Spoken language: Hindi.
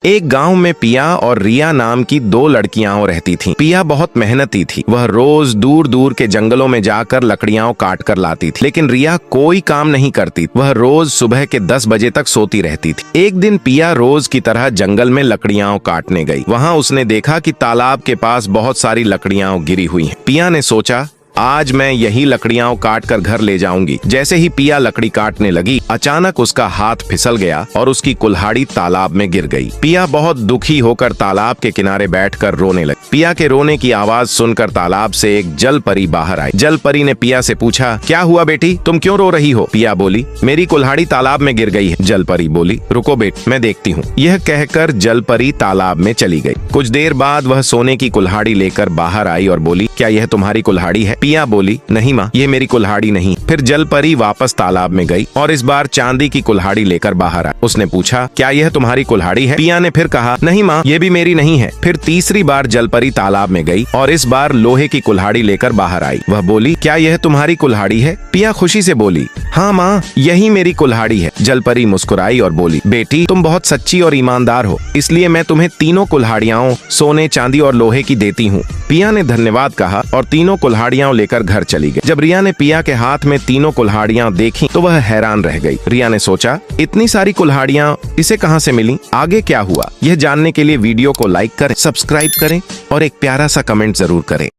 एक गांव में पिया और रिया नाम की दो लड़कियां रहती थीं। पिया बहुत मेहनती थी। वह रोज दूर दूर के जंगलों में जाकर लकड़ियां काट कर लाती थी, लेकिन रिया कोई काम नहीं करती। वह रोज सुबह के 10 बजे तक सोती रहती थी। एक दिन पिया रोज की तरह जंगल में लकड़ियां काटने गई। वहां उसने देखा कि तालाब के पास बहुत सारी लकड़ियां गिरी हुई हैं। पिया ने सोचा, आज मैं यही लकड़ियां काट कर घर ले जाऊंगी। जैसे ही पिया लकड़ी काटने लगी, अचानक उसका हाथ फिसल गया और उसकी कुल्हाड़ी तालाब में गिर गई। पिया बहुत दुखी होकर तालाब के किनारे बैठकर रोने लगी। पिया के रोने की आवाज सुनकर तालाब से एक जल परी बाहर आई। जल परी ने पिया से पूछा, क्या हुआ बेटी, तुम क्यों रो रही हो? पिया बोली, मेरी कुल्हाड़ी तालाब में गिर गई है। जल परी बोली, रुको बेटी, मैं देखती हूँ। यह कहकर जल परी तालाब में चली गई। कुछ देर बाद वह सोने की कुल्हाड़ी लेकर बाहर आई और बोली, क्या यह तुम्हारी कुल्हाड़ी है? पिया बोली, नहीं माँ, ये मेरी कुल्हाड़ी नहीं। फिर जल परी वापस तालाब में गई और इस बार चांदी की कुल्हाड़ी लेकर बाहर आई। उसने पूछा, क्या यह तुम्हारी कुल्हाड़ी है? पिया ने फिर कहा, नहीं माँ, ये भी मेरी नहीं है। फिर तीसरी बार जल परी तालाब में गई और इस बार लोहे की कुल्हाड़ी लेकर बाहर आई। वह बोली, क्या यह तुम्हारी कुल्हाड़ी है? पिया खुशी से बोली, हाँ माँ, यही मेरी कुल्हाड़ी है। जल परी मुस्कुराई और बोली, बेटी, तुम बहुत सच्ची और ईमानदार हो, इसलिए मैं तुम्हें तीनों कुल्हाड़ियां सोने, चांदी और लोहे की देती हूँ। पिया ने धन्यवाद कहा और तीनों कुल्हाड़ियां लेकर घर चली गई। जब रिया ने पिया के हाथ में तीनों कुल्हाड़ियां देखी तो वह हैरान रह गई। रिया ने सोचा, इतनी सारी कुल्हाड़ियां इसे कहां से मिली? आगे क्या हुआ, यह जानने के लिए वीडियो को लाइक करें, सब्सक्राइब करें और एक प्यारा सा कमेंट जरूर करें।